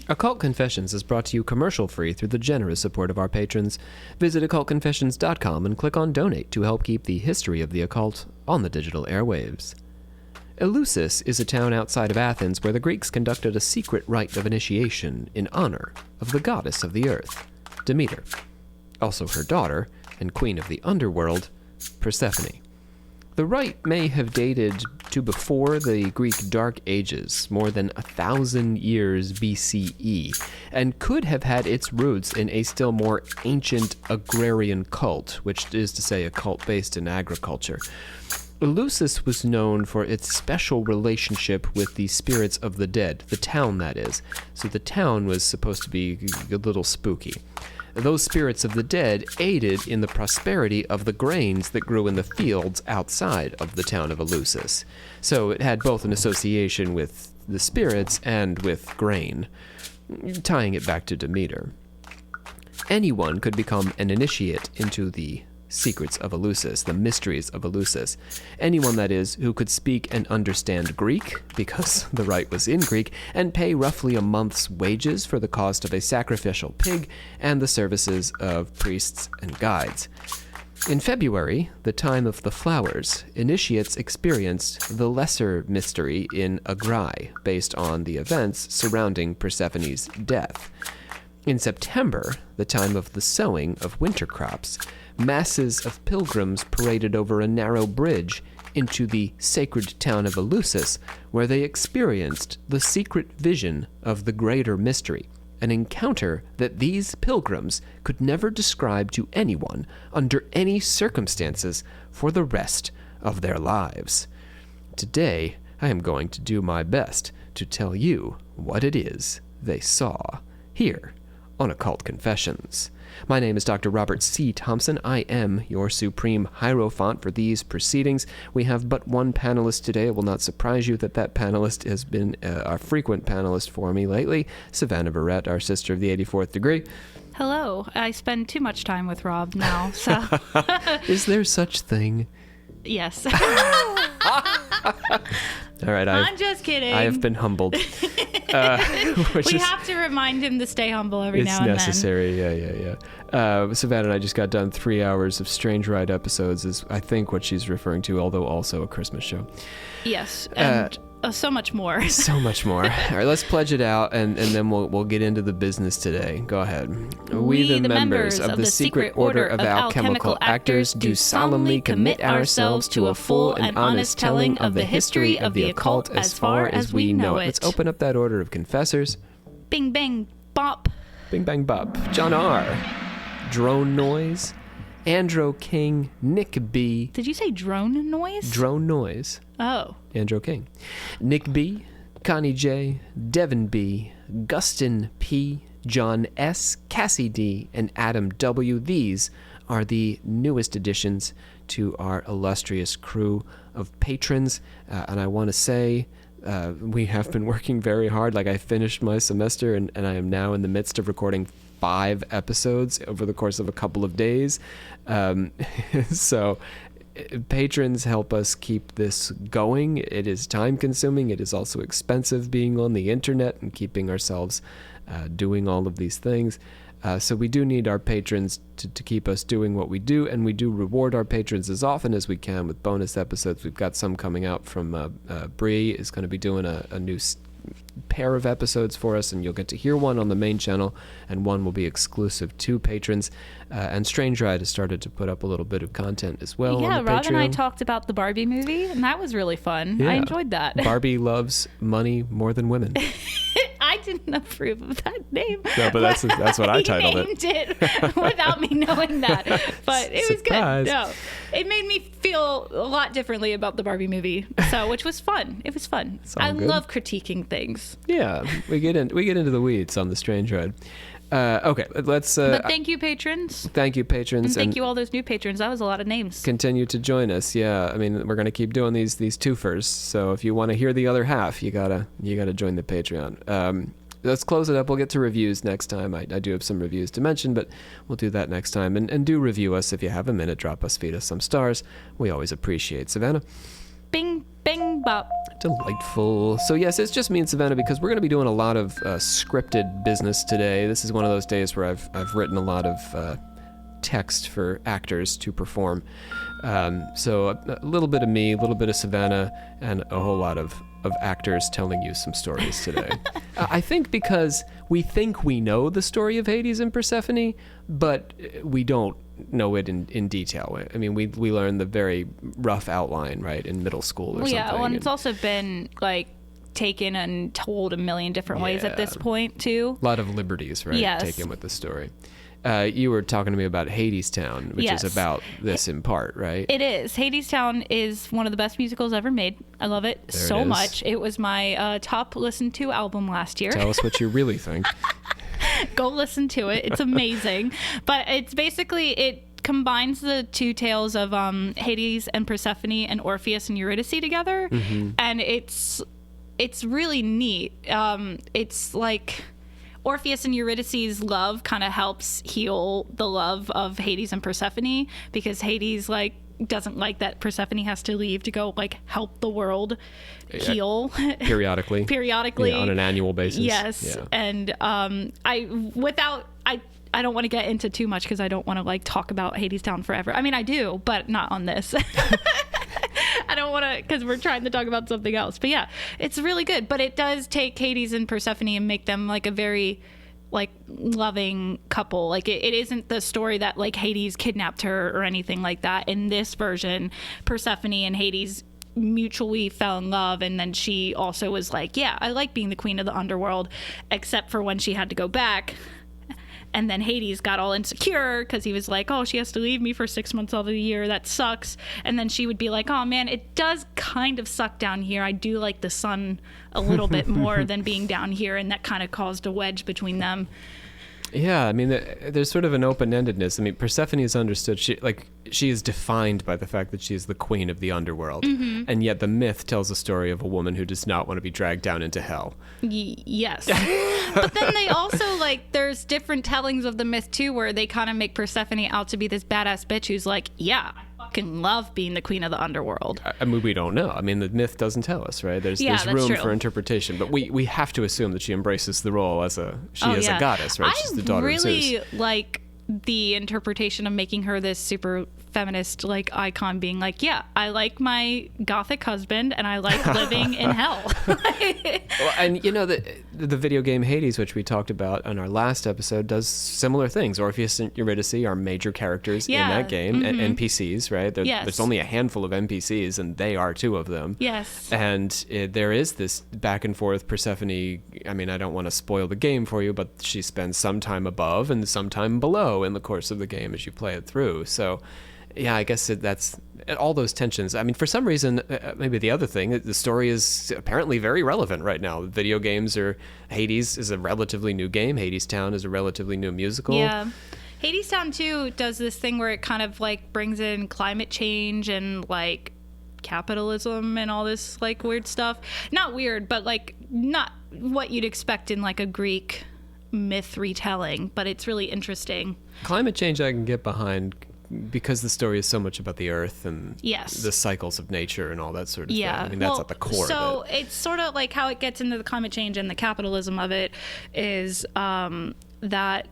Occult Confessions is brought to you commercial-free through the generous support of our patrons. Visit occultconfessions.com and click on Donate to help keep the history of the occult on the digital airwaves. Eleusis is a town outside of Athens where the Greeks conducted a secret rite of initiation in honor of the goddess of the earth, Demeter, also her daughter and queen of the underworld, Persephone. The rite may have dated to before the Greek Dark Ages, more than 1,000 years BCE, and could have had its roots in a still more ancient agrarian cult, which is to say a cult based in agriculture. Eleusis was known for its special relationship with the spirits of the dead, the town that is. So the town was supposed to be a little spooky. Those spirits of the dead aided in the prosperity of the grains that grew in the fields outside of the town of Eleusis. So it had both an association with the spirits and with grain, tying it back to Demeter. Anyone could become an initiate into the secrets of Eleusis, the mysteries of Eleusis. Anyone, that is, who could speak and understand Greek, because the rite was in Greek, and pay roughly a month's wages for the cost of a sacrificial pig and the services of priests and guides. In February, the time of the flowers, initiates experienced the lesser mystery in Agrai, based on the events surrounding Persephone's death. In September, the time of the sowing of winter crops, masses of pilgrims paraded over a narrow bridge into the sacred town of Eleusis, where they experienced the secret vision of the greater mystery, an encounter that these pilgrims could never describe to anyone under any circumstances for the rest of their lives. Today, I am going to do my best to tell you what it is they saw here on Occult Confessions. My name is Dr. Robert C. Thompson. I am your supreme hierophant for these proceedings. We have but one panelist today. It will not surprise you that that panelist has been a frequent panelist for me lately, Savannah Barrett, our sister of the 84th degree. Hello. I spend too much time with Rob now, so... Is there such thing? Yes. All right, I'm just kidding. I have been humbled. We have to remind him to stay humble every now and then. It's necessary, yeah. Savannah and I just got done 3 hours of Strange Ride episodes, is I think what she's referring to, although also a Christmas show. Yes, and so much more. So much more. All right, let's pledge it out, and then we'll get into the business today. Go ahead. We, the members of the Secret Order of Alchemical Actors, do solemnly commit ourselves to a full and honest telling of the history of the occult as far as we know it. Let's open up that order of confessors. Bing, bang, bop. Bing, bang, bop. John R. Drone Noise. Andro King. Nick B. Did you say drone noise? Drone Noise. Oh. Andro King. Nick B. Connie J. Devin B. Gustin P. John S. Cassie D. and Adam W. These are the newest additions to our illustrious crew of patrons. And I want to say we have been working very hard. Like, I finished my semester and I am now in the midst of recording 5 episodes over the course of a couple of days. So patrons help us keep this going. It is time consuming. It is also expensive being on the internet and keeping ourselves doing all of these things. So we do need our patrons to keep us doing what we do, and we do reward our patrons as often as we can with bonus episodes. We've got some coming out from Bree is going to be doing a new pair of episodes for us, and you'll get to hear one on the main channel, and one will be exclusive to patrons. And Strange Ride has started to put up a little bit of content as well. Yeah, on the Rob Patreon. and I talked about the Barbie movie, and that was really fun. Yeah. I enjoyed that. Barbie loves money more than women. I didn't approve of that name. No, but that's what I titled named it without me knowing that. But it was Surprise. good. No, it made me feel a lot differently about the Barbie movie, which was fun. It was fun. I love critiquing things. Yeah, we get into the weeds on the Strange Ride. Okay, let's. But thank you, patrons. Thank you, patrons, and thank you all those new patrons. That was a lot of names. Continue to join us. Yeah, I mean, we're gonna keep doing these twofers. So if you want to hear the other half, you gotta join the Patreon. Let's close it up. We'll get to reviews next time. I do have some reviews to mention, but we'll do that next time. And do review us if you have a minute. Drop us, feed us some stars. We always appreciate. Savannah. Bing, bing, bop. Delightful. So yes, it's just me and Savannah because we're going to be doing a lot of scripted business today. This is one of those days where I've written a lot of text for actors to perform. So a little bit of me, a little bit of Savannah, and a whole lot of actors telling you some stories today. I think because we think we know the story of Hades and Persephone, but we don't know it in detail. I mean, we learned the very rough outline, right, in middle school or something. Yeah, well, and it's also been, like, taken and told a million different ways at this point, too. A lot of liberties, right, yes. taken with the story. You were talking to me about Hadestown, which yes. is about this in part, right? It is. Hadestown is one of the best musicals ever made. I love it so much. It was my top listened to album last year. Tell us what you really think. Go listen to it. It's amazing. But it's basically, it combines the two tales of Hades and Persephone and Orpheus and Eurydice together. Mm-hmm. And it's really neat. It's like Orpheus and Eurydice's love kind of helps heal the love of Hades and Persephone, because Hades doesn't like that Persephone has to leave to go help the world heal periodically yeah, on an annual basis. Yes. Yeah. And I don't want to get into too much because I don't want to talk about Hadestown forever. I mean, I do, but not on this. I don't want to, because we're trying to talk about something else. But yeah, it's really good. But it does take Hades and Persephone and make them a very loving couple. It isn't the story that Hades kidnapped her or anything like that. In this version, Persephone and Hades mutually fell in love, and then she also was yeah, I like being the queen of the underworld, except for when she had to go back. And then Hades got all insecure because he was oh, she has to leave me for 6 months of the year. That sucks. And then she would be oh, man, it does kind of suck down here. I do like the sun a little bit more than being down here. And that kind of caused a wedge between them. Yeah, I mean, there's sort of an open-endedness. I mean, Persephone is understood. She is defined by the fact that she is the queen of the underworld. Mm-hmm. And yet the myth tells a story of a woman who does not want to be dragged down into hell. Yes. But then they also, there's different tellings of the myth, too, where they kind of make Persephone out to be this badass bitch who's yeah, I fucking love being the queen of the underworld. I mean, we don't know. I mean, the myth doesn't tell us, right? There's room for interpretation. But we have to assume that she embraces the role as a goddess, right? She's the daughter of Zeus. I really like the interpretation of making her this super feminist icon, being yeah, I like my gothic husband and I like living in hell. Well, and the video game Hades, which we talked about on our last episode, does similar things. Orpheus and Eurydice are major characters in that game, mm-hmm. NPCs, right? There's only a handful of NPCs, and they are two of them. Yes. And there is this back and forth. Persephone, I mean, I don't want to spoil the game for you, but she spends some time above and some time below in the course of the game as you play it through. So yeah, I guess that's all those tensions. I mean, for some reason, maybe the other thing, the story is apparently very relevant right now. Video games Hades is a relatively new game. Hadestown is a relatively new musical. Yeah. Hadestown, too, does this thing where it kind of brings in climate change and capitalism and all this weird stuff. Not weird, but not what you'd expect in a Greek myth retelling, but it's really interesting. Climate change I can get behind, because the story is so much about the earth and the cycles of nature and all that sort of thing. I mean, that's at the core of it. So it's sort of how it gets into the climate change and the capitalism of it is that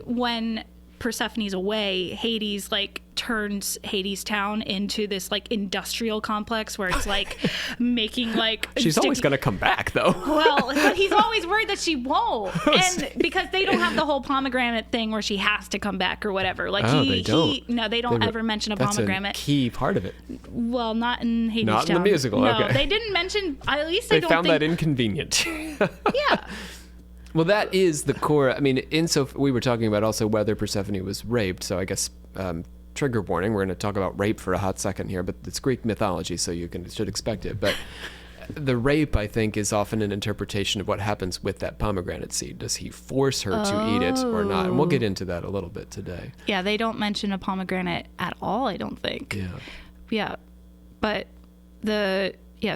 when Persephone's away, Hades turns Hadestown into this industrial complex where it's making she's always gonna come back though. Well, but he's always worried that she won't, and because they don't have the whole pomegranate thing where she has to come back or whatever. They don't ever mention a pomegranate. That's a key part of it. Well, not in Hadestown. Not in the musical. No, okay. They didn't mention. At least they found that inconvenient. Yeah. Well, that is the core. I mean, we were talking about also whether Persephone was raped. So I guess trigger warning. We're going to talk about rape for a hot second here, but it's Greek mythology, so you should expect it. But the rape, I think, is often an interpretation of what happens with that pomegranate seed. Does he force her to eat it or not? And we'll get into that a little bit today. Yeah, they don't mention a pomegranate at all, I don't think. Yeah. Yeah, but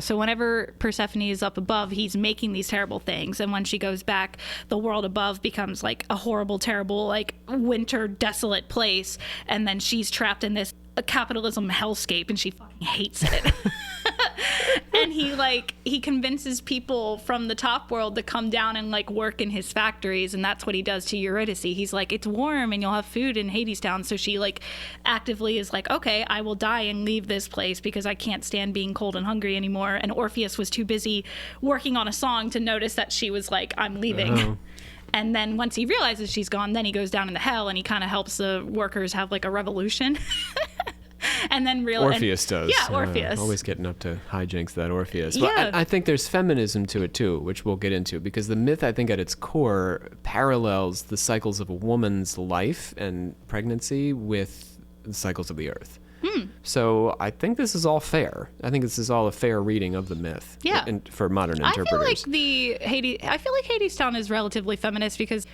so whenever Persephone is up above, he's making these terrible things. And when she goes back, the world above becomes a horrible, terrible, winter, desolate place. And then she's trapped in this capitalism hellscape, and she fucking hates it. And he convinces people from the top world to come down and like work in his factories, and that's what he does to Eurydice. He's like, it's warm and you'll have food in Hadestown. So she like actively is like, okay, I will die and leave this place because I can't stand being cold and hungry anymore. And Orpheus was too busy working on a song to notice that she was like, I'm leaving. Oh. And then once he realizes she's gone, then he goes down into hell and he kind of helps the workers have like a revolution. And then Orpheus does. Yeah, Orpheus. Always getting up to hijinks, that Orpheus. Yeah. But I think there's feminism to it too, which we'll get into, because the myth, I think at its core, parallels the cycles of a woman's life and pregnancy with the cycles of the earth. So I think this is all fair. I think this is all a fair reading of the myth. Yeah. For modern interpreters. I feel like Hadestown is relatively feminist because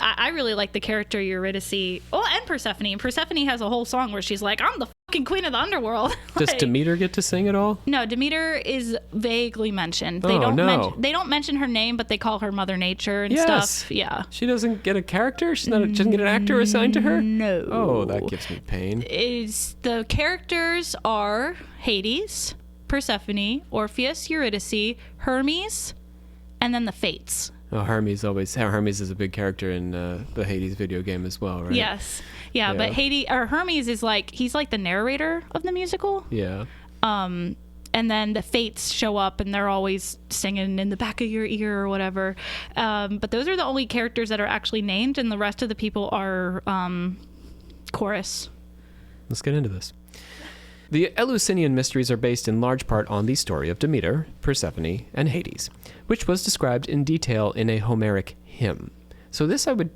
I really like the character Eurydice. Oh, and Persephone. And Persephone has a whole song where she's like, I'm the fucking queen of the underworld. Does Demeter get to sing at all? No, Demeter is vaguely mentioned. They don't mention her name, but they call her Mother Nature and stuff. Yeah. She doesn't get a character? She doesn't get an actor assigned to her? No. Oh, that gives me pain. The characters are Hades, Persephone, Orpheus, Eurydice, Hermes, and then the Fates. Oh, Hermes is a big character in the Hades video game as well, right? Yes. Yeah, but Hermes is he's like the narrator of the musical. Yeah. And then the Fates show up and they're always singing in the back of your ear or whatever. But those are the only characters that are actually named, and the rest of the people are chorus. Let's get into this. The Eleusinian mysteries are based in large part on the story of Demeter, Persephone, and Hades, which was described in detail in a Homeric hymn. So this, I would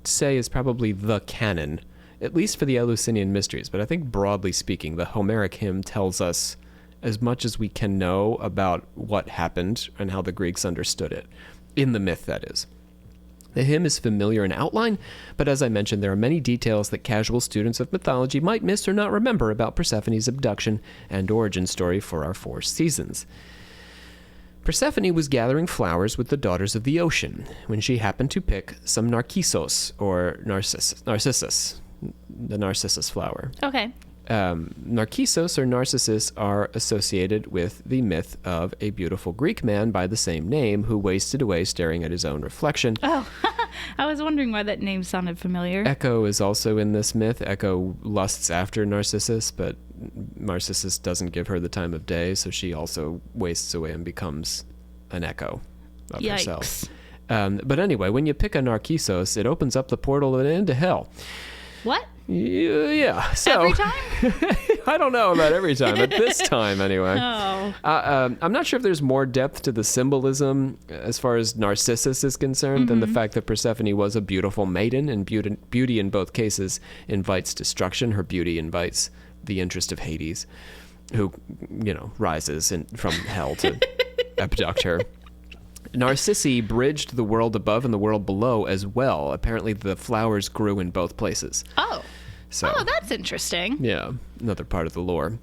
say, is probably the canon, at least for the Eleusinian mysteries. But I think broadly speaking, the Homeric hymn tells us as much as we can know about what happened and how the Greeks understood it, in the myth, that is. The hymn is familiar in outline, but as I mentioned, there are many details that casual students of mythology might miss or not remember about Persephone's abduction and origin story for our 4 seasons. Persephone was gathering flowers with the daughters of the ocean when she happened to pick some narcissus, or narcissus, the narcissus flower. Okay. Narcissus or Narcissus are associated with the myth of a beautiful Greek man by the same name who wasted away staring at his own reflection. Oh, I was wondering why that name sounded familiar. Echo is also in this myth. Echo lusts after Narcissus, but Narcissus doesn't give her the time of day, so she also wastes away and becomes an echo of herself. But anyway, when you pick a Narcissus, it opens up the portal into hell. What? Yeah. So, every time? I don't know about every time, but this time anyway. Oh. I'm not sure if there's more depth to the symbolism as far as Narcissus is concerned than the fact that Persephone was a beautiful maiden, and beauty in both cases invites destruction. Her beauty invites the interest of Hades, who, rises from hell to abduct her. Narcissi bridged the world above and the world below as well. Apparently the flowers grew in both places. Oh. So, that's interesting. Yeah, another part of the lore.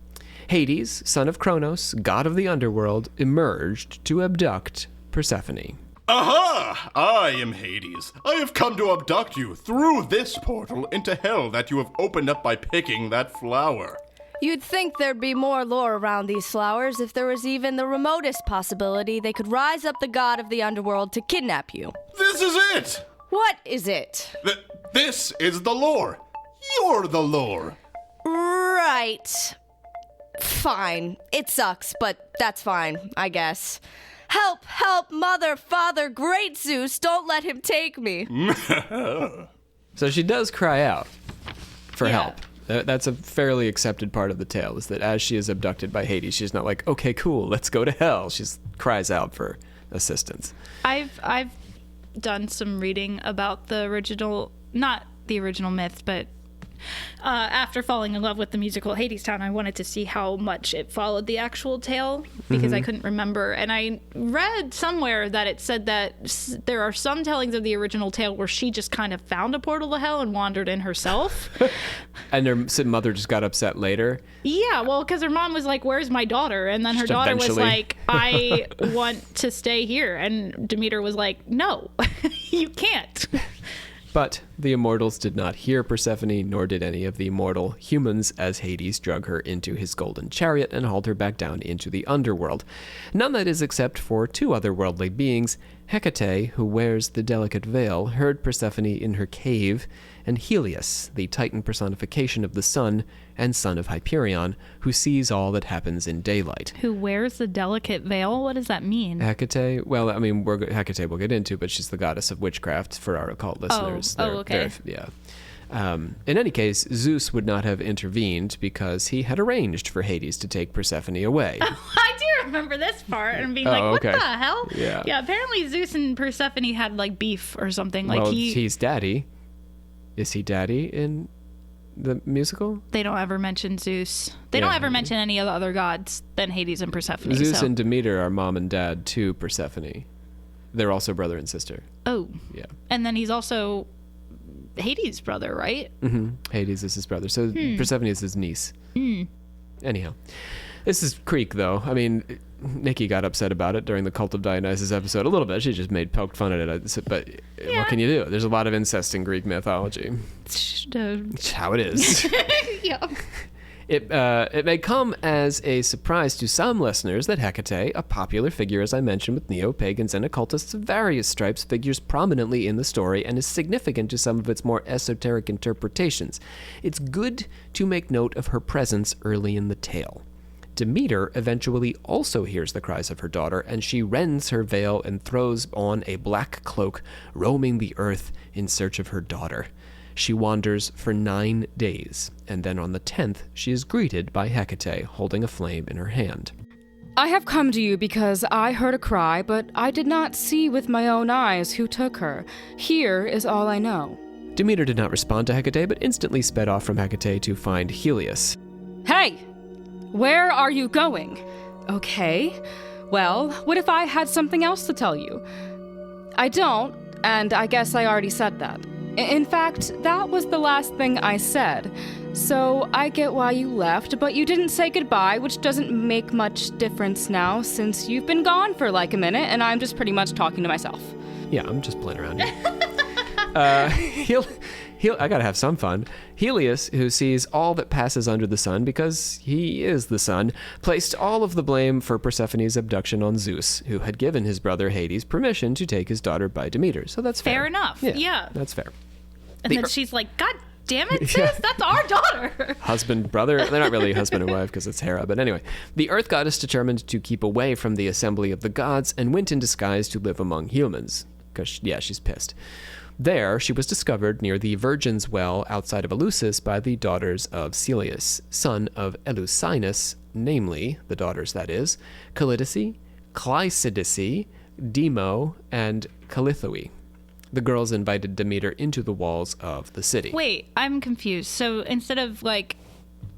Hades, son of Kronos, god of the underworld, emerged to abduct Persephone. Aha! I am Hades. I have come to abduct you through this portal into hell that you have opened up by picking that flower. You'd think there'd be more lore around these flowers if there was even the remotest possibility they could rise up the god of the underworld to kidnap you. This is it! What is it? This is the lore. You're the lore. Right. Fine. It sucks, but that's fine, I guess. Help, help, mother, father, great Zeus, don't let him take me. So she does cry out for help. That's a fairly accepted part of the tale, is that as she is abducted by Hades, she's not like, okay, cool, let's go to hell. She cries out for assistance. I've done some reading about the original, not the original myth, but after falling in love with the musical Hadestown, I wanted to see how much it followed the actual tale because I couldn't remember. And I read somewhere that it said that there are some tellings of the original tale where she just kind of found a portal to hell and wandered in herself. And her mother just got upset later. Yeah, well, because her mom was like, where's my daughter? And then her daughter was like, I want to stay here. And Demeter was like, no, you can't. But The immortals did not hear Persephone, nor did any of the immortal humans, as Hades drug her into his golden chariot and hauled her back down into the underworld. None, that is, except for two otherworldly beings. Hecate, who wears the delicate veil, heard Persephone in her cave, and Helios, the Titan personification of the sun and son of Hyperion, who sees all that happens in daylight. Who wears the delicate veil? What does that mean? Hecate, well, I mean, Hecate we'll get into, but she's the goddess of witchcraft for our occult listeners. Okay. Yeah. In any case, Zeus would not have intervened because he had arranged for Hades to take Persephone away. I do remember this part and being like, what okay. the hell? Yeah, apparently Zeus and Persephone had like beef or something. Like well, he's daddy. Is he daddy in the musical? They don't ever mention Zeus. They don't ever mention any of the other gods than Hades and Persephone. Zeus and Demeter are mom and dad to Persephone. They're also brother and sister. Oh. Yeah. And then he's also Hades' brother, right? Mm-hmm. Hades is his brother. So Persephone is his niece. Anyhow. This is Greek, though. I mean, Nikki got upset about it during the Cult of Dionysus episode a little bit. She just poked fun at it. But what can you do? There's a lot of incest in Greek mythology. It's how it is. Yeah. It may come as a surprise to some listeners that Hecate, a popular figure, as I mentioned, with neo-pagans and occultists of various stripes, figures prominently in the story and is significant to some of its more esoteric interpretations. It's good to make note of her presence early in the tale. Demeter eventually also hears the cries of her daughter, and she rends her veil and throws on a black cloak, roaming the earth in search of her daughter. She wanders for 9 days, and then on the 10th, she is greeted by Hecate, holding a flame in her hand. I have come to you because I heard a cry, but I did not see with my own eyes who took her. Here is all I know. Demeter did not respond to Hecate, but instantly sped off from Hecate to find Helios. Hey! Where are you going? Okay. Well, what if I had something else to tell you? I don't, and I guess I already said that. In fact, that was the last thing I said. So I get why you left, but you didn't say goodbye, which doesn't make much difference now since you've been gone for like a minute and I'm just pretty much talking to myself. Yeah, I'm just playing around here. I gotta have some fun. Helios, who sees all that passes under the sun because he is the sun, placed all of the blame for Persephone's abduction on Zeus, who had given his brother Hades permission to take his daughter by Demeter. So that's fair. Fair enough. Yeah. That's fair. And then she's like, God damn it, sis, that's our daughter. Husband, brother. They're not really husband and wife because it's Hera. But anyway, the Earth Goddess determined to keep away from the assembly of the gods and went in disguise to live among humans. Because, she's pissed. There, she was discovered near the Virgin's Well outside of Eleusis by the daughters of Celeus, son of Eleusinus, namely, the daughters, that is, Callidice, Clycidice, Demo, and Callithoe. The girls invited Demeter into the walls of the city. Wait, I'm confused. So instead of, like,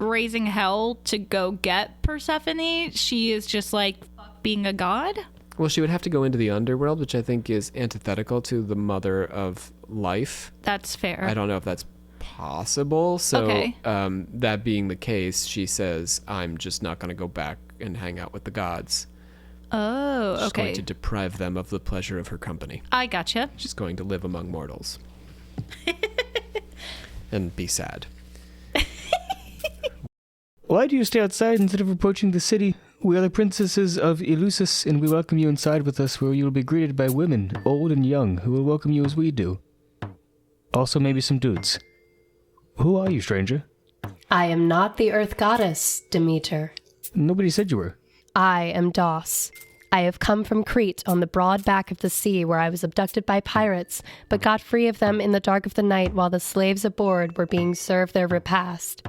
raising hell to go get Persephone, she is just, like, being a god? Well, she would have to go into the underworld, which I think is antithetical to the mother of life. That's fair. I don't know if that's possible. So Okay. That being the case, she says, I'm just not going to go back and hang out with the gods. Oh, She's okay. going to deprive them of the pleasure of her company. I gotcha. She's going to live among mortals. And be sad. Why do you stay outside instead of approaching the city? We are the princesses of Eleusis, and we welcome you inside with us, where you will be greeted by women, old and young, who will welcome you as we do. Also maybe some dudes. Who are you, stranger? I am not the Earth Goddess, Demeter. Nobody said you were. I am Dos. I have come from Crete on the broad back of the sea where I was abducted by pirates, but got free of them in the dark of the night while the slaves aboard were being served their repast.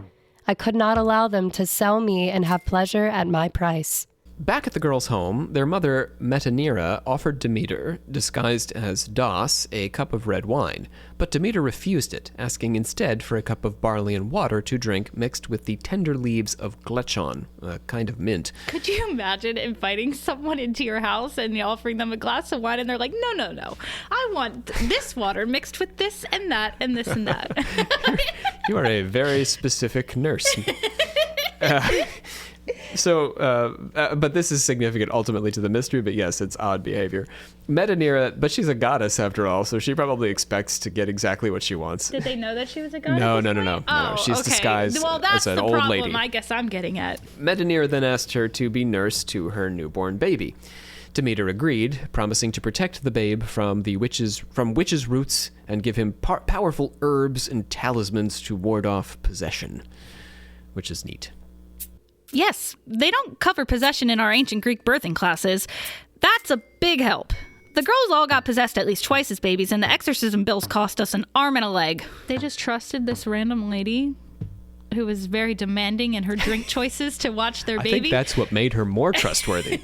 I could not allow them to sell me and have pleasure at my price. Back at the girls' home, their mother, Metanira, offered Demeter, disguised as Dos, a cup of red wine, but Demeter refused it, asking instead for a cup of barley and water to drink mixed with the tender leaves of glechon, a kind of mint. Could you imagine inviting someone into your house and offering them a glass of wine and they're like, no, I want this water mixed with this and that and this and that. You are a very specific nurse. But this is significant ultimately to the mystery, but yes, it's odd behavior. Metanira, but she's a goddess after all, so she probably expects to get exactly what she wants. Did they know that she was a goddess? No. Oh, She's okay. disguised Well, that's as an the old problem lady. I guess I'm getting at. Metanira then asked her to be nurse to her newborn baby. Demeter agreed, promising to protect the babe from witches' roots and give him powerful herbs and talismans to ward off possession, which is neat. Yes, they don't cover possession in our ancient Greek birthing classes. That's a big help. The girls all got possessed at least twice as babies, and the exorcism bills cost us an arm and a leg. They just trusted this random lady who was very demanding in her drink choices to watch their baby. I think that's what made her more trustworthy.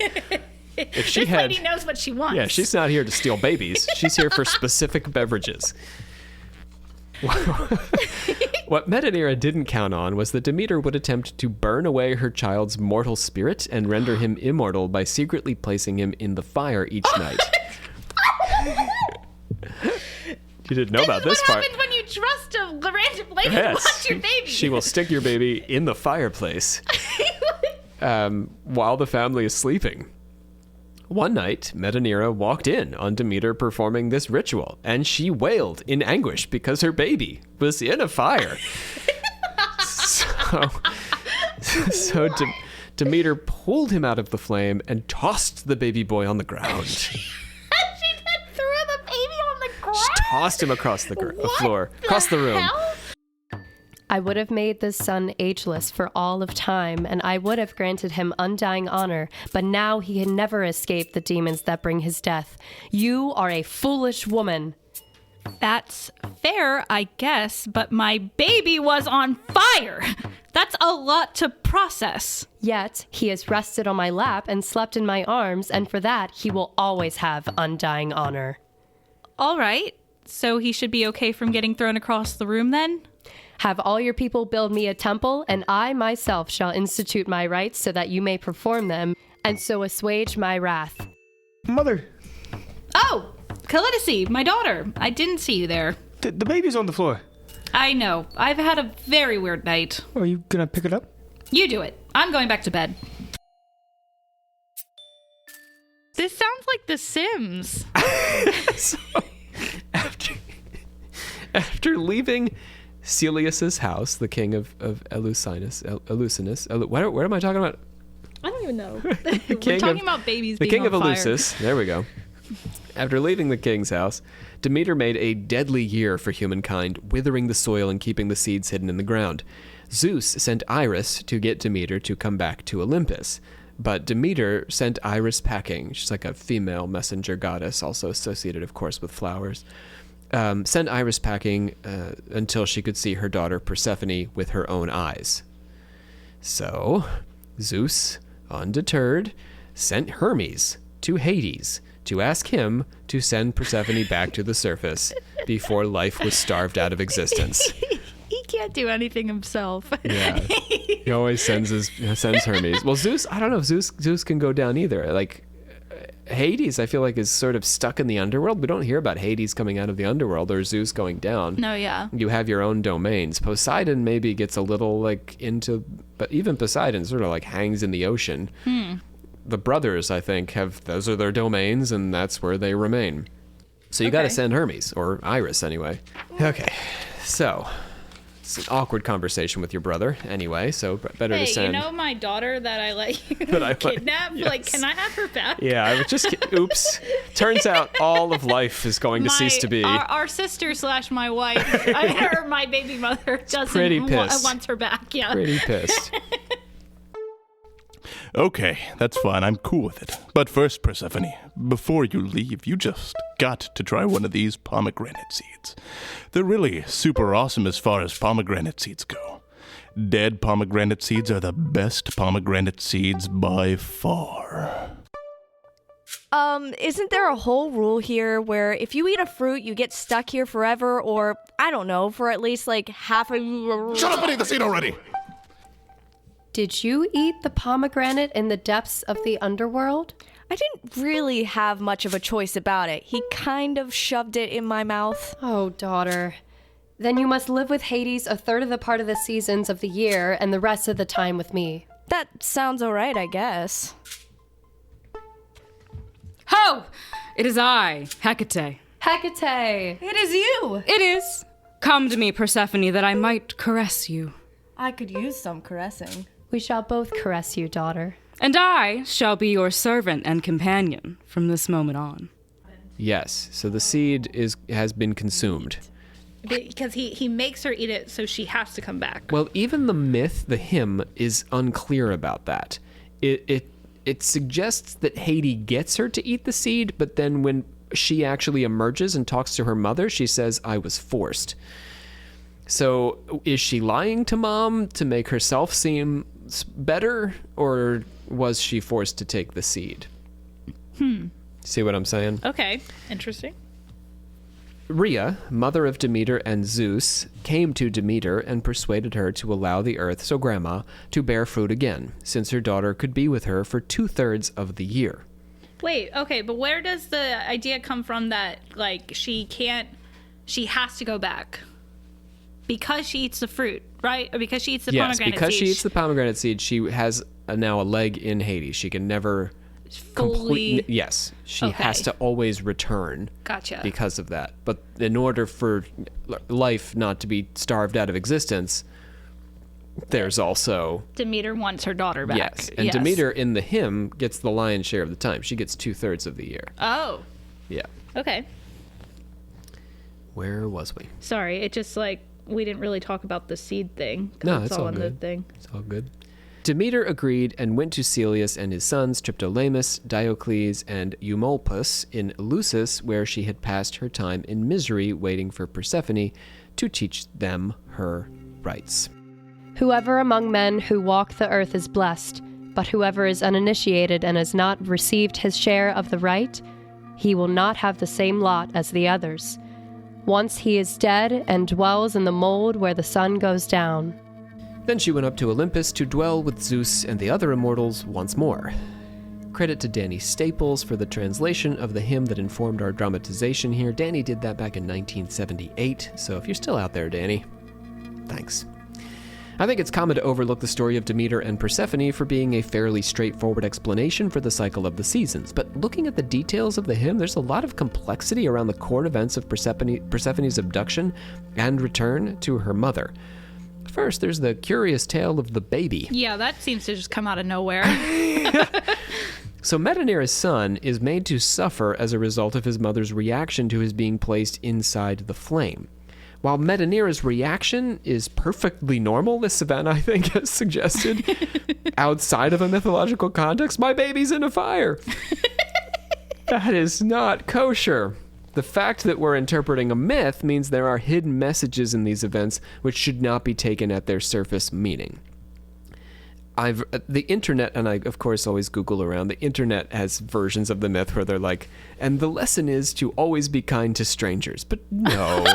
If she this lady knows what she wants. Yeah, she's not here to steal babies. She's here for specific beverages. What Metanira didn't count on was that Demeter would attempt to burn away her child's mortal spirit and render him immortal by secretly placing him in the fire each night. You didn't know about this part. What happens when you trust a random lady to watch your baby? She will stick your baby in the fireplace while the family is sleeping. One night, Metanira walked in on Demeter performing this ritual, and she wailed in anguish because her baby was in a fire. So Demeter pulled him out of the flame and tossed the baby boy on the ground. She then threw the baby on the ground? She tossed him across the floor, across the room. Hell? I would have made this son ageless for all of time, and I would have granted him undying honor, but now he can never escape the demons that bring his death. You are a foolish woman. That's fair, I guess, but my baby was on fire. That's a lot to process. Yet he has rested on my lap and slept in my arms, and for that he will always have undying honor. All right, so he should be okay from getting thrown across the room then? Have all your people build me a temple, and I myself shall institute my rites so that you may perform them, and so assuage my wrath. Mother, Oh, Calidice, my daughter. I didn't see you there. the baby's on the floor. I know. I've had a very weird night. Are you gonna pick it up? You do it. I'm going back to bed. This sounds like The Sims. So, after leaving Celius's house, the king of Eleusinus, where am I talking about? I don't even know. We're talking about babies the being king on of fire. Eleusis. There we go. After leaving the king's house, Demeter made a deadly year for humankind, withering the soil and keeping the seeds hidden in the ground. Zeus sent Iris to get Demeter to come back to Olympus, but Demeter sent Iris packing. She's like a female messenger goddess, also associated, of course, with flowers. Sent Iris packing until she could see her daughter Persephone with her own eyes. So, Zeus, undeterred, sent Hermes to Hades to ask him to send Persephone back to the surface before life was starved out of existence. He can't do anything himself. Yeah, he always sends Hermes. Well, Zeus, I don't know if Zeus can go down either. Like, Hades, I feel like, is sort of stuck in the underworld. We don't hear about Hades coming out of the underworld or Zeus going down. No, yeah. You have your own domains. Poseidon maybe gets a little like into, but even Poseidon sort of like hangs in the ocean. The brothers, I think, those are their domains, and that's where they remain. So you got to send Hermes, or Iris anyway. Okay, so it's an awkward conversation with your brother anyway, so better to send. Hey, you know my daughter that I let you That I kidnap? yes. Like, can I have her back? Yeah, I was just oops. Turns out all of life is going to cease to be. Our sister / my wife, or my baby mother, pretty pissed. wants her back. Yeah. Pretty pissed. Okay, that's fine. I'm cool with it. But first, Persephone, before you leave, you just got to try one of these pomegranate seeds. They're really super awesome as far as pomegranate seeds go. Dead pomegranate seeds are the best pomegranate seeds by far. Isn't there a whole rule here where if you eat a fruit, you get stuck here forever, or, I don't know, for at least like half a... Shut up and eat the seed already! Did you eat the pomegranate in the depths of the underworld? I didn't really have much of a choice about it. He kind of shoved it in my mouth. Oh, daughter. Then you must live with Hades a third of the part of the seasons of the year and the rest of the time with me. That sounds alright, I guess. Ho! It is I, Hecate. Hecate! It is you! It is. Come to me, Persephone, that I might caress you. I could use some caressing. We shall both caress you, daughter. And I shall be your servant and companion from this moment on. Yes, so the seed has been consumed. Because he makes her eat it, so she has to come back. Well, even the myth, the hymn, is unclear about that. It suggests that Hades gets her to eat the seed, but then when she actually emerges and talks to her mother, she says, I was forced. So is she lying to mom to make herself seem better, or was she forced to take the seed? See what I'm saying? Okay, interesting. Rhea, mother of Demeter and Zeus, came to Demeter and persuaded her to allow the earth, so grandma, to bear fruit again, since her daughter could be with her for 2/3 of the year. Wait, okay, but where does the idea come from that, like, she has to go back? Because she eats the fruit, right? Or because she eats the pomegranate seed? Yes, because she eats the pomegranate seed, she has now a leg in Hades. She can never Fully... Yes, she Okay. has to always return. Gotcha. Because of that. But in order for life not to be starved out of existence, there's also... Demeter wants her daughter back. Yes, and Demeter in the hymn gets the lion's share of the time. She gets 2/3 of the year. Oh, Yeah. okay. Where was we? Sorry, it just, like, we didn't really talk about the seed thing. 'Cause No, it's it's all in the good. thing. It's all good. Demeter agreed and went to Celeus and his sons Triptolemus, Diocles, and Eumolpus in Eleusis, where she had passed her time in misery waiting for Persephone to teach them her rites. Whoever among men who walk the earth is blessed, but whoever is uninitiated and has not received his share of the rite, he will not have the same lot as the others. Once he is dead and dwells in the mold where the sun goes down. Then she went up to Olympus to dwell with Zeus and the other immortals once more. Credit to Danny Staples for the translation of the hymn that informed our dramatization here. Danny did that back in 1978, so if you're still out there, Danny, thanks. I think it's common to overlook the story of Demeter and Persephone for being a fairly straightforward explanation for the cycle of the seasons, but looking at the details of the hymn, there's a lot of complexity around the core events of Persephone's abduction and return to her mother. First, there's the curious tale of the baby. Yeah, that seems to just come out of nowhere. So Metanira's son is made to suffer as a result of his mother's reaction to his being placed inside the flame. While Metanira's reaction is perfectly normal, as Savannah, I think, has suggested, outside of a mythological context, my baby's in a fire. That is not kosher. The fact that we're interpreting a myth means there are hidden messages in these events which should not be taken at their surface meaning. The internet, and I of course always Google around, the internet has versions of the myth where they're like, and the lesson is to always be kind to strangers. But no,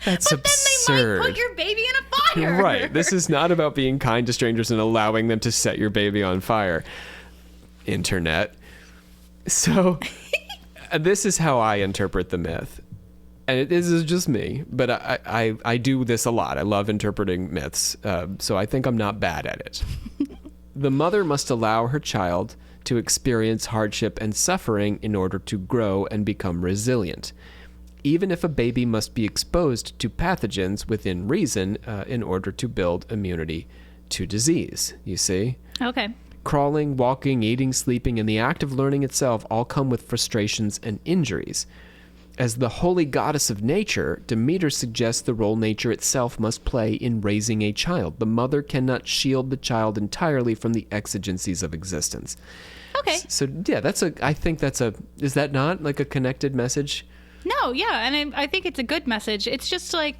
that's Then absurd. they might put your baby in a fire. Right. This is not about being kind to strangers and allowing them to set your baby on fire. Internet. So this is how I interpret the myth. And this is just me, but I do this a lot. I love interpreting myths, so I think I'm not bad at it. The mother must allow her child to experience hardship and suffering in order to grow and become resilient, even if a baby must be exposed to pathogens within reason in order to build immunity to disease, you see? Okay. Crawling, walking, eating, sleeping, and the act of learning itself all come with frustrations and injuries. As the holy goddess of nature, Demeter suggests the role nature itself must play in raising a child. The mother cannot shield the child entirely from the exigencies of existence. Okay. So yeah, I think is that not like a connected message? No, yeah, and I think it's a good message. It's just like,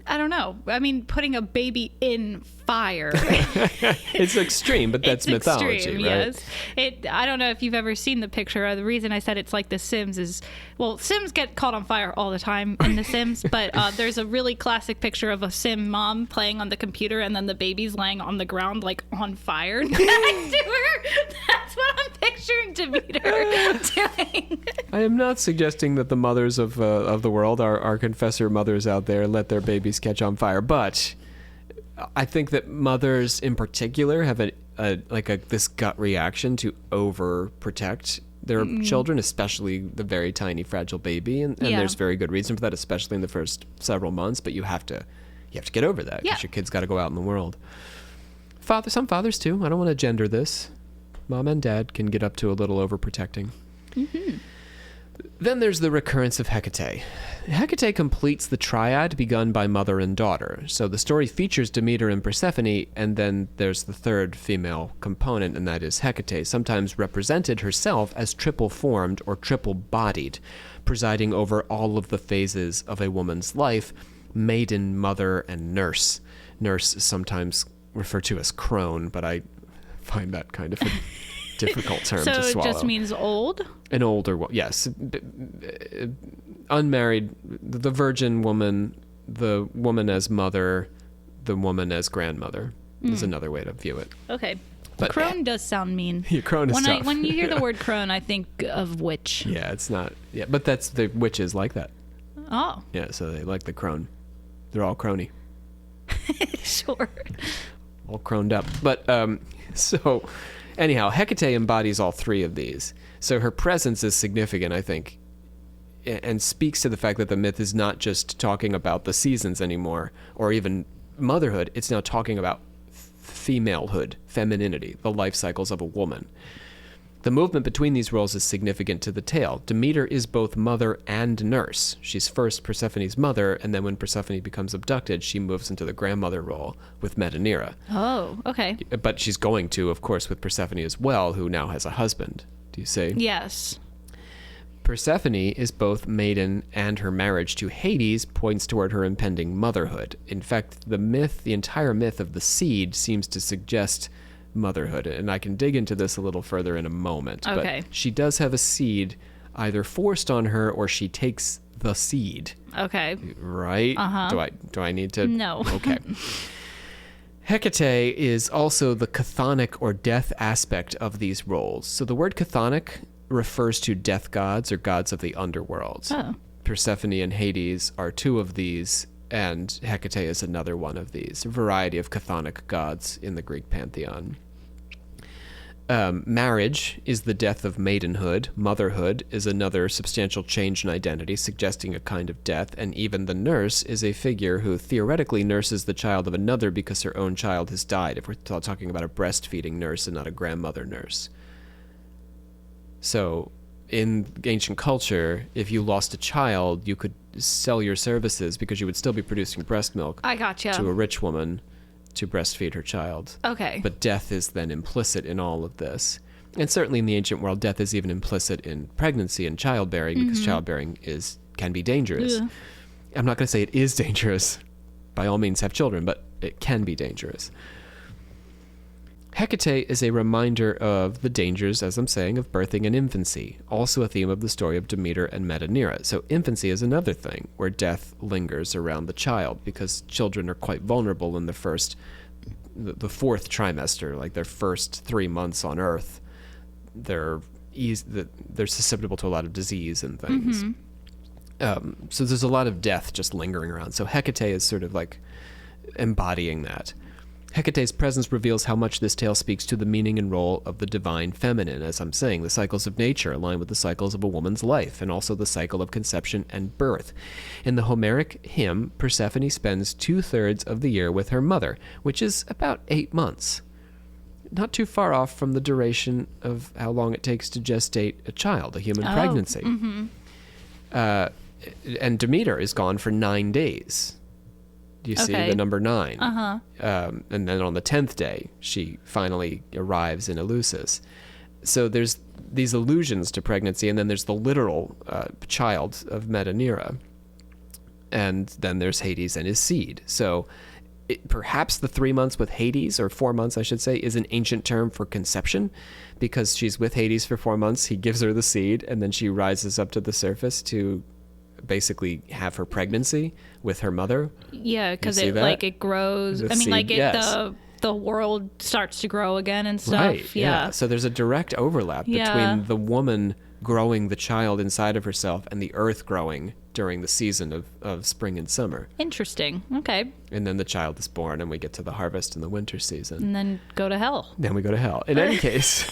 I don't know. I mean, putting a baby in fire. It's extreme, but that's It's mythology, extreme, right? Yes. I don't know if you've ever seen the picture. The reason I said it's like The Sims is, well, Sims get caught on fire all the time in The Sims, but there's a really classic picture of a Sim mom playing on the computer and then the baby's laying on the ground, like, on fire next to her. That's what I'm picturing Demeter doing. I am not suggesting that the mothers of the world, our confessor mothers out there, let their babies catch on fire, but I think that mothers in particular have this gut reaction to overprotect their children, especially the very tiny, fragile baby. And there's very good reason for that, especially in the first several months. But you have to get over that because your kid's got to go out in the world. Some fathers too. I don't want to gender this. Mom and dad can get up to a little overprotecting. Mm-hmm. Then there's the recurrence of Hecate. Hecate completes the triad begun by mother and daughter. So the story features Demeter and Persephone, and then there's the third female component, and that is Hecate, sometimes represented herself as triple-formed or triple-bodied, presiding over all of the phases of a woman's life: maiden, mother, and nurse. Nurse is sometimes referred to as crone, but I find that kind of a difficult term to swallow. So it just means old? An older one, yes. Unmarried, the virgin woman, the woman as mother, the woman as grandmother is another way to view it. Okay. But crone does sound mean. Yeah, crone is tough. When you hear the word crone, I think of witch. Yeah, it's not. Yeah, but that's the witches like that. Oh. Yeah, so they like the crone. They're all crony. Sure. All croned up. But so anyhow, Hecate embodies all three of these. So her presence is significant, I think, and speaks to the fact that the myth is not just talking about the seasons anymore, or even motherhood. It's now talking about femalehood, femininity, the life cycles of a woman. The movement between these roles is significant to the tale. Demeter is both mother and nurse. She's first Persephone's mother, and then when Persephone becomes abducted, she moves into the grandmother role with Metanira. Oh, okay. But she's going to, of course, with Persephone as well, who now has a husband. Do you see? Yes. Persephone is both maiden, and her marriage to Hades points toward her impending motherhood. In fact, the entire myth of the seed seems to suggest motherhood, and I can dig into this a little further in a moment. Okay. But she does have a seed either forced on her or she takes the seed. Okay. Right? Uh-huh. Do I need to? No. Okay. Hecate is also the chthonic or death aspect of these roles. So the word chthonic refers to death gods or gods of the underworld. Oh. Persephone and Hades are two of these, and Hecate is another one of these. A variety of chthonic gods in the Greek pantheon. Marriage is the death of maidenhood. Motherhood is another substantial change in identity, suggesting a kind of death. And even the nurse is a figure who theoretically nurses the child of another because her own child has died, if we're talking about a breastfeeding nurse and not a grandmother nurse. So in ancient culture, if you lost a child, you could sell your services because you would still be producing breast milk. I gotcha. To a rich woman to breastfeed her child. Okay. But death is then implicit in all of this. And certainly in the ancient world, death is even implicit in pregnancy and childbearing because childbearing can be dangerous. Yeah. I'm not going to say it is dangerous. By all means, have children, but it can be dangerous. Hecate is a reminder of the dangers, as I'm saying, of birthing and infancy, also a theme of the story of Demeter and Metanira. So infancy is another thing where death lingers around the child because children are quite vulnerable in the fourth trimester, like their first 3 months on Earth. They're susceptible to a lot of disease and things. So there's a lot of death just lingering around. So Hecate is sort of like embodying that. Hecate's presence reveals how much this tale speaks to the meaning and role of the divine feminine. As I'm saying, the cycles of nature align with the cycles of a woman's life, and also the cycle of conception and birth. In the Homeric hymn, Persephone spends 2/3 of the year with her mother, which is about 8 months. Not too far off from the duration of how long it takes to gestate a child, a human pregnancy. And Demeter is gone for 9 days. Do you see the number 9? And then on the 10th day, she finally arrives in Eleusis. So there's these allusions to pregnancy, and then there's the literal child of Metanira. And then there's Hades and his seed. So perhaps the 3 months with Hades, or 4 months, I should say, is an ancient term for conception, because she's with Hades for 4 months, he gives her the seed, and then she rises up to the surface to basically have her pregnancy with her mother. Yeah, because it grows. The world starts to grow again and stuff. Right. Yeah. So there's a direct overlap between the woman growing the child inside of herself and the earth growing during the season of spring and summer. Interesting. Okay. And then the child is born, and we get to the harvest in the winter season. And then go to hell. Then we go to hell. In any case,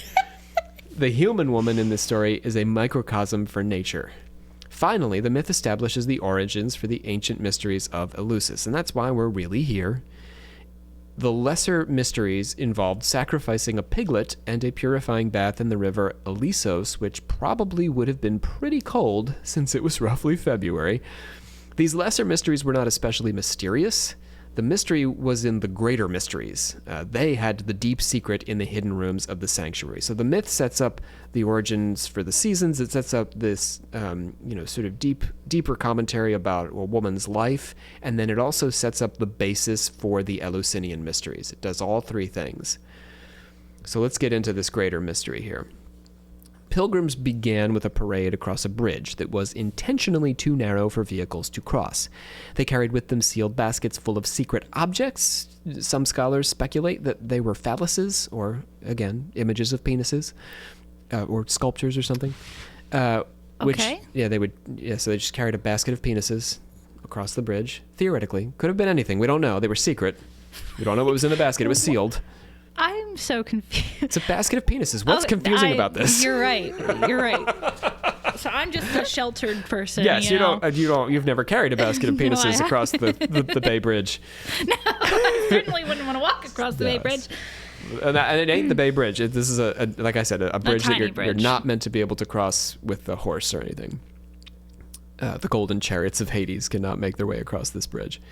the human woman in this story is a microcosm for nature. Finally, the myth establishes the origins for the ancient mysteries of Eleusis, and that's why we're really here. The lesser mysteries involved sacrificing a piglet and a purifying bath in the river Eleusis, which probably would have been pretty cold since it was roughly February. These lesser mysteries were not especially mysterious. The mystery was in the greater mysteries. They had the deep secret in the hidden rooms of the sanctuary. So the myth sets up the origins for the seasons. It sets up this, sort of deeper commentary about a woman's life, and then it also sets up the basis for the Eleusinian mysteries. It does all three things. So let's get into this greater mystery here. Pilgrims began with a parade across a bridge that was intentionally too narrow for vehicles to cross. They carried with them sealed baskets full of secret objects. Some scholars speculate that they were phalluses, or, again, images of penises, or sculptures or something. So they just carried a basket of penises across the bridge. Theoretically. Could have been anything. We don't know. They were secret. We don't know what was in the basket. It was sealed. I'm so confused. It's a basket of penises. What's confusing about this? You're right. So I'm just a sheltered person. Yes, you've never carried a basket of penises No, across the Bay Bridge. No, I certainly wouldn't want to walk across the Bay Bridge. And it ain't the Bay Bridge. This is like I said, a bridge that you're not meant to be able to cross with a horse or anything. The golden chariots of Hades cannot make their way across this bridge.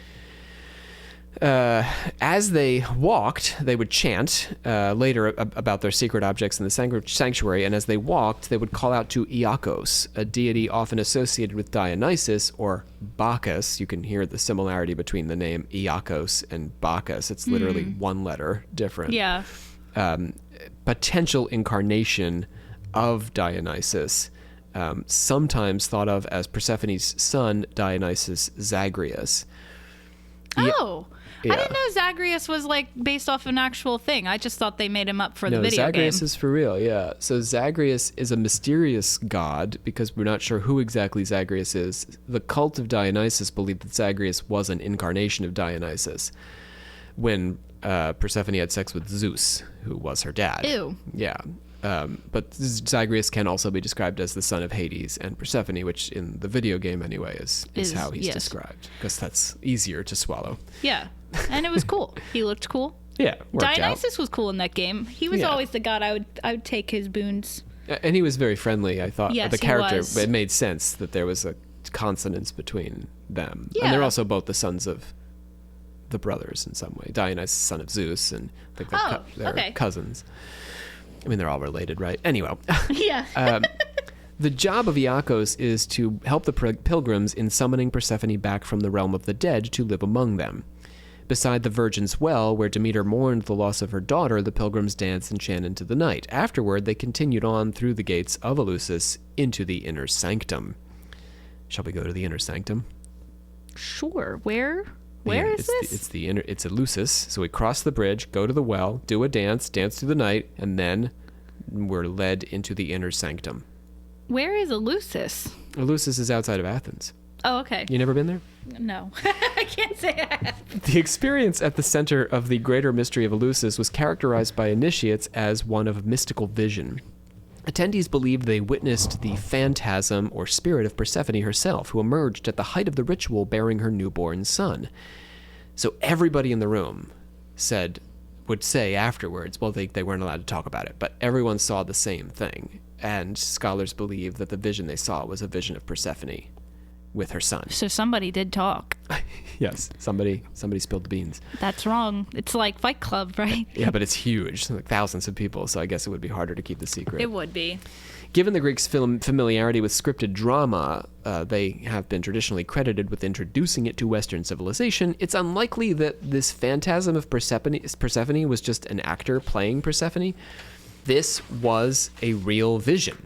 As they walked, they would chant later about their secret objects in the sanctuary, and as they walked, they would call out to Iacchos, a deity often associated with Dionysus or Bacchus. You can hear the similarity between the name Iacchos and Bacchus. It's literally one letter different. Yeah. Potential incarnation of Dionysus, sometimes thought of as Persephone's son, Dionysus Zagreus. Oh. Yeah. I didn't know Zagreus was like based off an actual thing. I just thought they made him up for the video Zagreus game. is for real, yeah. So Zagreus is a mysterious god because we're not sure who exactly Zagreus is. The cult of Dionysus believed that Zagreus was an incarnation of Dionysus when Persephone had sex with Zeus, who was her dad. Ew. Yeah. But Zagreus can also be described as the son of Hades and Persephone, which in the video game anyway is how he's described, because that's easier to swallow. Yeah. And it was cool. He looked cool. Yeah, Dionysus was cool in that game. He was always the god I would take his boons. And he was very friendly, I thought. Yes, the character, he was. It made sense that there was a consonance between them. Yeah. And they're also both the sons of the brothers in some way. Dionysus, son of Zeus, and I think they're cousins. I mean, they're all related, right? Anyway. Yeah. The job of Iacchos is to help the pilgrims in summoning Persephone back from the realm of the dead to live among them. Beside the Virgin's Well, where Demeter mourned the loss of her daughter, the pilgrims danced and chanted into the night. Afterward, they continued on through the gates of Eleusis into the inner sanctum. Shall we go to the inner sanctum? Sure. Where is this? It's Eleusis. So we cross the bridge, go to the well, do a dance through the night, and then we're led into the inner sanctum. Where is Eleusis? Eleusis is outside of Athens. Oh, okay. You never been there? No. I can't say I have. The experience at the center of the greater mystery of Eleusis was characterized by initiates as one of mystical vision. Attendees believed they witnessed the phantasm or spirit of Persephone herself, who emerged at the height of the ritual bearing her newborn son. So everybody in the room would say afterwards, well, they weren't allowed to talk about it, but everyone saw the same thing. And scholars believe that the vision they saw was a vision of Persephone with her son. So somebody did talk. Yes, somebody spilled the beans. That's wrong. It's like Fight Club, right? Yeah, but it's huge, like thousands of people, so I guess it would be harder to keep the secret. It would be. Given the Greeks' familiarity with scripted drama, they have been traditionally credited with introducing it to Western civilization. It's unlikely that this phantasm of Persephone was just an actor playing Persephone. This was a real vision.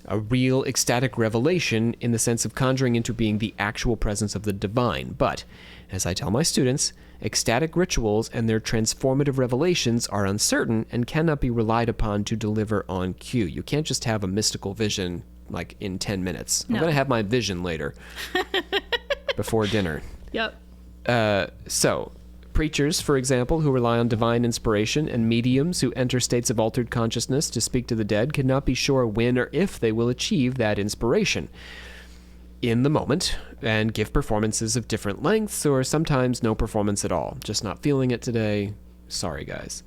A real ecstatic revelation in the sense of conjuring into being the actual presence of the divine. But, as I tell my students, ecstatic rituals and their transformative revelations are uncertain and cannot be relied upon to deliver on cue. You can't just have a mystical vision like in 10 minutes. I'm No. going to have my vision later before dinner. Yep. So, preachers, for example, who rely on divine inspiration, and mediums who enter states of altered consciousness to speak to the dead cannot be sure when or if they will achieve that inspiration in the moment and give performances of different lengths or sometimes no performance at all. Just not feeling it today. Sorry, guys.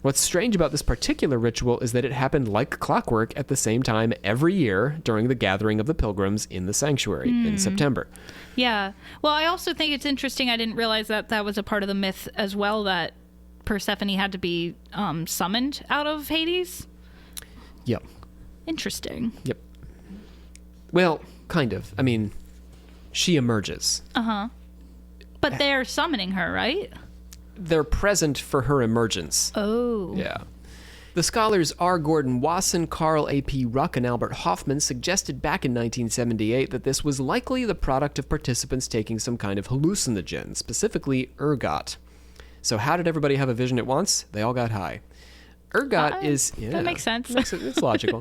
What's strange about this particular ritual is that it happened like clockwork at the same time every year during the gathering of the pilgrims in the sanctuary in September. Yeah. Well, I also think it's interesting. I didn't realize that that was a part of the myth as well, that Persephone had to be summoned out of Hades. Yep. Interesting. Yep. Well, kind of. I mean, she emerges. But they're summoning her, right? They're present for her emergence. Oh. Yeah. The scholars R. Gordon Wasson, Carl A.P. Ruck, and Albert Hoffman suggested back in 1978 that this was likely the product of participants taking some kind of hallucinogen, specifically ergot. So how did everybody have a vision at once? They all got high. Ergot is... Yeah, that makes sense. It's logical.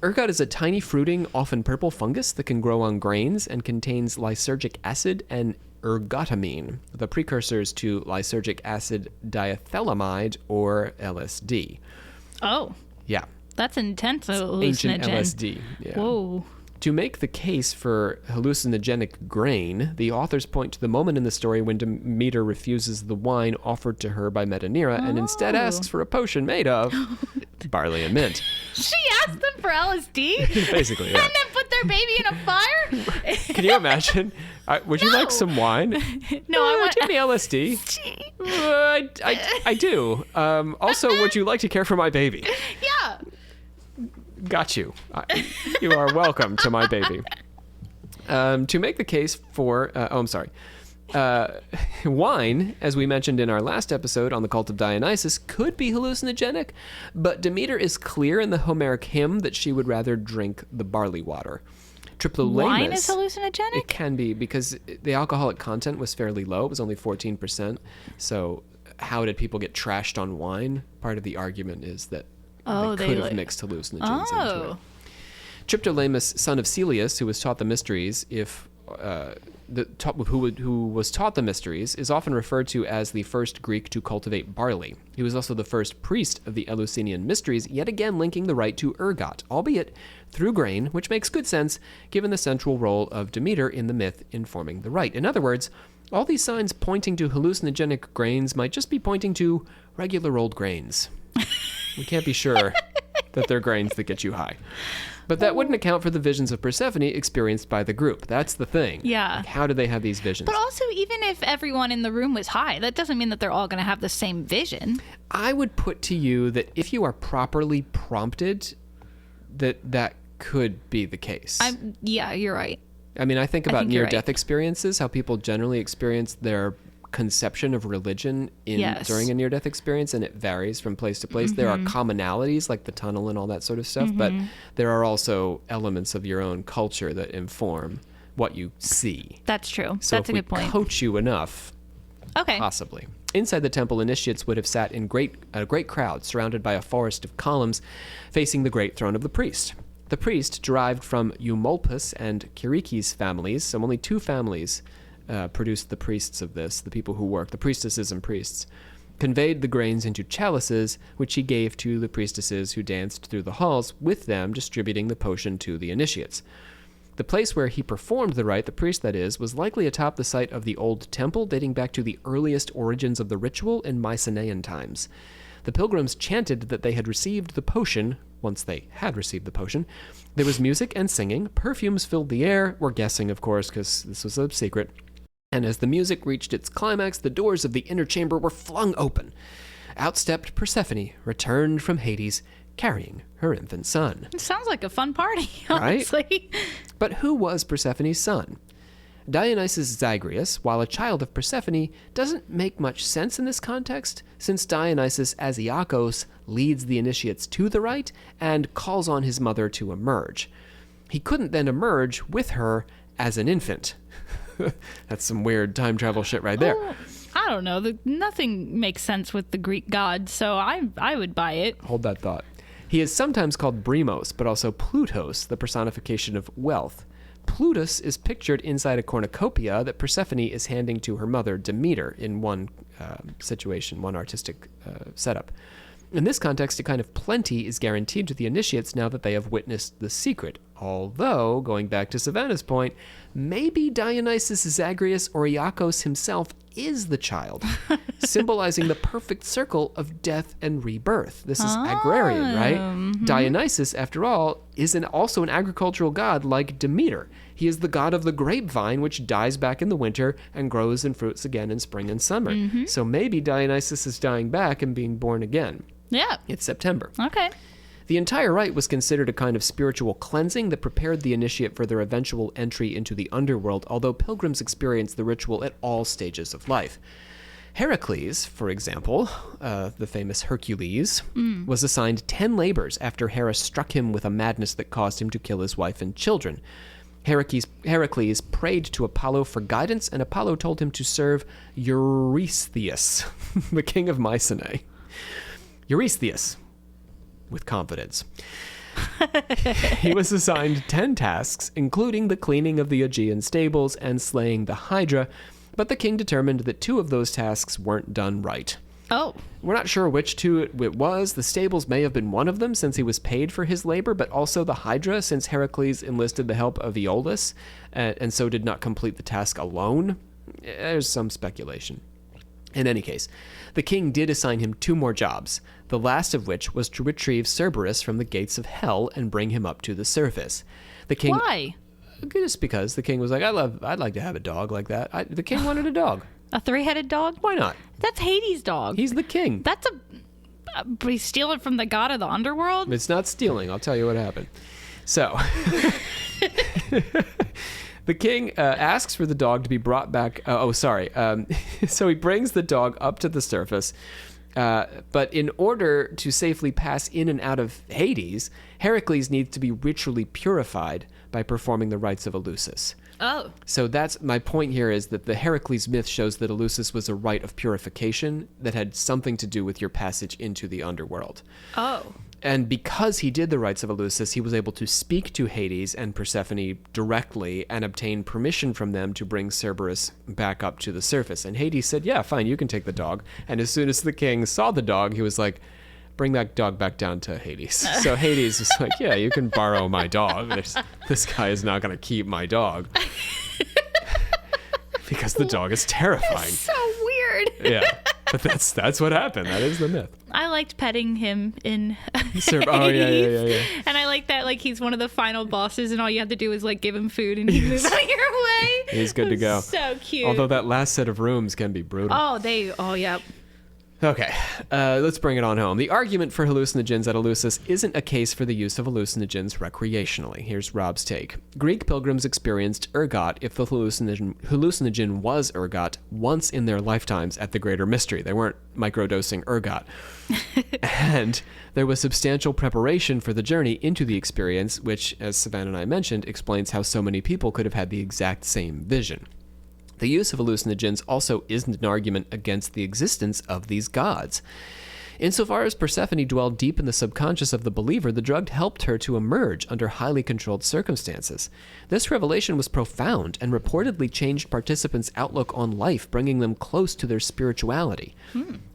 Ergot is a tiny fruiting, often purple fungus that can grow on grains and contains lysergic acid and ergotamine, the precursors to lysergic acid diethylamide, or LSD. Oh. Yeah. That's intense hallucinogen. Ancient LSD. Yeah. Whoa. To make the case for hallucinogenic grain, the authors point to the moment in the story when Demeter refuses the wine offered to her by Metanira and instead asks for a potion made of barley and mint. She asked them for LSD? Basically, yeah. And then put their baby in a fire? Can you imagine? Would you like some wine? No, I want... Give me LSD. I do. Also, would you like to care for my baby? Yeah. Got you. You are welcome to my baby. To make the case for... I'm sorry. Wine, as we mentioned in our last episode on the cult of Dionysus, could be hallucinogenic, but Demeter is clear in the Homeric hymn that she would rather drink the barley water. Triplolemus, Wine is hallucinogenic? It can be, because the alcoholic content was fairly low. It was only 14%. So how did people get trashed on wine? Part of the argument is that they could have mixed hallucinogens into it. Triptolemus, son of Celeus, who was taught the mysteries, who was taught the mysteries, is often referred to as the first Greek to cultivate barley. He was also the first priest of the Eleusinian mysteries, yet again linking the rite to ergot, albeit through grain, which makes good sense given the central role of Demeter in the myth in forming the rite. In other words, all these signs pointing to hallucinogenic grains might just be pointing to regular old grains. We can't be sure that they're grains that get you high. But that wouldn't account for the visions of Persephone experienced by the group. That's the thing. Yeah. Like, how do they have these visions? But also, even if everyone in the room was high, that doesn't mean that they're all going to have the same vision. I would put to you that if you are properly prompted, that could be the case. Yeah, you're right. I mean, I think about you're near-death right. experiences, how people generally experience their conception of religion during a near-death experience, and it varies from place to place. There are commonalities like the tunnel and all that sort of stuff, but there are also elements of your own culture that inform what you see. That's true. So That's a good point. if we coach you enough, Okay. possibly. Inside the temple, initiates would have sat in a great crowd surrounded by a forest of columns facing the great throne of the priest. The priest, derived from Eumolpus and Kirikes families, so only two families produced the priests of this, the people who work, the priestesses and priests, conveyed the grains into chalices, which he gave to the priestesses who danced through the halls, with them distributing the potion to the initiates. The place where he performed the rite, the priest that is, was likely atop the site of the old temple, dating back to the earliest origins of the ritual in Mycenaean times. The pilgrims chanted that they had received the potion. Once they had received the potion, there was music and singing, perfumes filled the air, we're guessing, of course, because this was a secret. And as the music reached its climax, the doors of the inner chamber were flung open. Out stepped Persephone, returned from Hades, carrying her infant son. It sounds like a fun party, Right? honestly. But who was Persephone's son? Dionysus Zagreus, while a child of Persephone, doesn't make much sense in this context, since Dionysus Asiakos leads the initiates to the rite and calls on his mother to emerge. He couldn't then emerge with her as an infant. That's some weird time travel shit right there. Well, I don't know. Nothing makes sense with the Greek gods, so I would buy it. Hold that thought. He is sometimes called Bremos, but also Plutos, the personification of wealth. Plutus is pictured inside a cornucopia that Persephone is handing to her mother, Demeter, in one situation, one artistic setup. In this context, a kind of plenty is guaranteed to the initiates now that they have witnessed the secret. Although, going back to Savannah's point, maybe Dionysus Zagreus or Iacchos himself is the child, symbolizing the perfect circle of death and rebirth. This is agrarian, right? Mm-hmm. Dionysus, after all, is also an agricultural god like Demeter. He is the god of the grapevine, which dies back in the winter and grows and fruits again in spring and summer. Mm-hmm. So maybe Dionysus is dying back and being born again. Yeah. It's September. Okay. The entire rite was considered a kind of spiritual cleansing that prepared the initiate for their eventual entry into the underworld, although pilgrims experienced the ritual at all stages of life. Heracles, for example, the famous Hercules, was assigned 10 labors after Hera struck him with a madness that caused him to kill his wife and children. Heracles prayed to Apollo for guidance, and Apollo told him to serve Eurystheus, the king of Mycenae. Eurystheus, with confidence. He was assigned 10 tasks, including the cleaning of the Aegean stables and slaying the Hydra, but the king determined that 2 of those tasks weren't done right. Oh. We're not sure which 2 it was. The stables may have been one of them, since he was paid for his labor, but also the Hydra, since Heracles enlisted the help of Aeolus, and so did not complete the task alone. There's some speculation. In any case, the king did assign him 2 more jobs, the last of which was to retrieve Cerberus from the gates of hell and bring him up to the surface. The king, why? Just because the king was like, I'd like to have a dog like that. The king wanted a dog. A 3-headed dog? Why not? That's Hades' dog. He's the king. That's but he's stealing from the god of the underworld? It's not stealing. I'll tell you what happened. So, the king asks for the dog to be brought back. So he brings the dog up to the surface. But in order to safely pass in and out of Hades, Heracles needs to be ritually purified by performing the rites of Eleusis. Oh. So that's my point here, is that the Heracles myth shows that Eleusis was a rite of purification that had something to do with your passage into the underworld. Oh. And because he did the rites of Eleusis, he was able to speak to Hades and Persephone directly and obtain permission from them to bring Cerberus back up to the surface. And Hades said, yeah, fine, you can take the dog. And as soon as the king saw the dog, he was like, bring that dog back down to Hades. So Hades was like, yeah, you can borrow my dog. This guy is not going to keep my dog. Because the dog is terrifying. That's so weird. Yeah. But that's what happened. That is the myth. I liked petting him in Hades. Oh, yeah. And I like that, like, he's one of the final bosses, and all you have to do is, like, give him food, and he moves out of your way. He's good to go. So cute. Although that last set of rooms can be brutal. Yeah. Okay, let's bring it on home. The argument for hallucinogens at Eleusis isn't a case for the use of hallucinogens recreationally. Here's Rob's take. Greek pilgrims experienced ergot, if the hallucinogen was ergot, once in their lifetimes at the Greater Mystery. They weren't microdosing ergot. And there was substantial preparation for the journey into the experience, which, as Savannah and I mentioned, explains how so many people could have had the exact same vision. The use of hallucinogens also isn't an argument against the existence of these gods. Insofar as Persephone dwelled deep in the subconscious of the believer, the drug helped her to emerge under highly controlled circumstances. This revelation was profound and reportedly changed participants' outlook on life, bringing them close to their spirituality.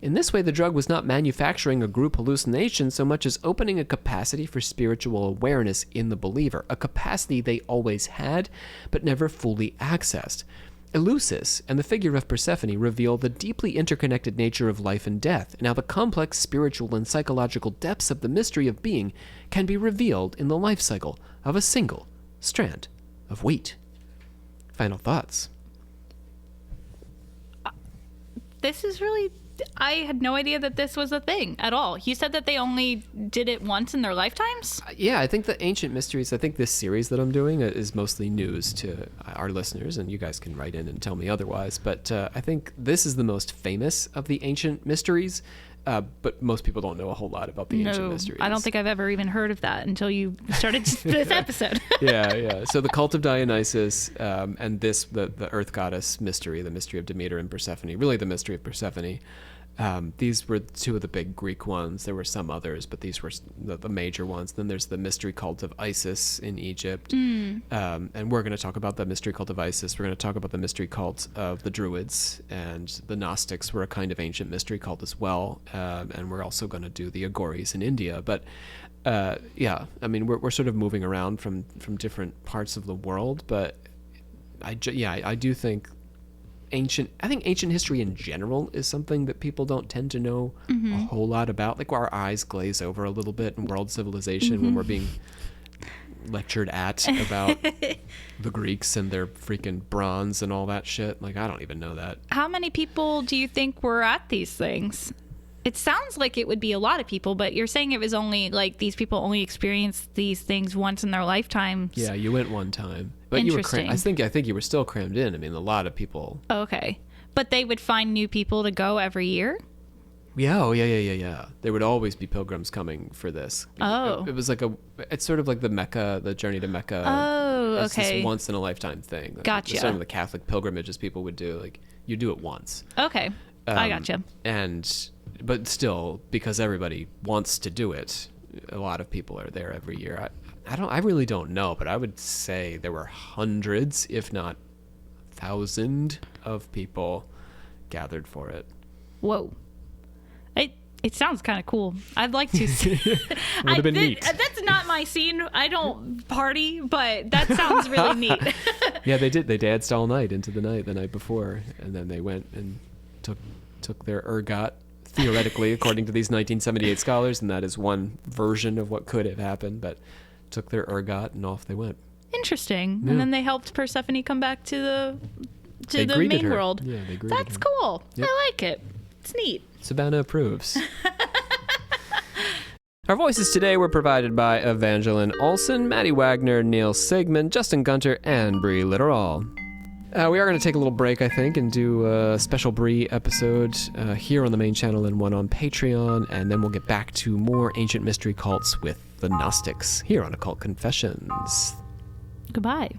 In this way, the drug was not manufacturing a group hallucination so much as opening a capacity for spiritual awareness in the believer, a capacity they always had but never fully accessed. Eleusis and the figure of Persephone reveal the deeply interconnected nature of life and death, and how the complex spiritual and psychological depths of the mystery of being can be revealed in the life cycle of a single strand of wheat. Final thoughts? This is really... I had no idea that this was a thing at all. You said that they only did it once in their lifetimes? Yeah, I think the Ancient Mysteries, I think this series that I'm doing is mostly news to our listeners, and you guys can write in and tell me otherwise, but I think this is the most famous of the Ancient Mysteries, but most people don't know a whole lot about the Ancient Mysteries. I don't think I've ever even heard of that until you started this episode. Yeah. So the cult of Dionysus, and the Earth Goddess mystery, the mystery of Demeter and Persephone, really the mystery of Persephone, These were two of the big Greek ones. There were some others, but these were the major ones. Then there's the mystery cult of Isis in Egypt. And we're going to talk about the mystery cult of Isis. We're going to talk about the mystery cult of the Druids, and the Gnostics were a kind of ancient mystery cult as well. And we're also going to do the Agoris in India. But yeah, I mean, we're sort of moving around from different parts of the world. But I do think ancient history in general is something that people don't tend to know a whole lot about. Like, our eyes glaze over a little bit in world civilization when we're being lectured at about the Greeks and their freaking bronze and all that shit. Like, I don't even know that. How many people do you think were at these things? It sounds like it would be a lot of people, but you're saying it was only like these people only experienced these things once in their lifetimes. Yeah, you went one time, but you were I think you were still crammed in. I mean, a lot of people. Okay, but they would find new people to go every year. Yeah, yeah. There would always be pilgrims coming for this. Oh, it was like it's sort of like the journey to Mecca. Oh, okay. It's this once in a lifetime thing. Gotcha. Sort of the Catholic pilgrimages people would do. Like, you do it once. Okay, I gotcha. But still, because everybody wants to do it, a lot of people are there every year. I really don't know, but I would say there were hundreds, if not 1,000, of people gathered for it. Whoa. It sounds kind of cool. I'd like to see. Would have been neat. That's not my scene. I don't party, but that sounds really neat. Yeah, they did. They danced all night into the night before, and then they went and took their ergot. Theoretically, according to these 1978 scholars, and that is one version of what could have happened, but took their ergot and off they went. Interesting. Yeah. And then they helped Persephone come back to the main her. world. Yeah, they greeted That's her. cool. Yep. I like it. It's neat. Savannah approves. Our voices today were provided by Evangeline Olson, Maddie Wagner, Neil Sigmund, Justin Gunter, and Bree Litteral. We are going to take a little break, I think, and do a special Bree episode here on the main channel and one on Patreon, and then we'll get back to more ancient mystery cults with the Gnostics here on Occult Confessions. Goodbye.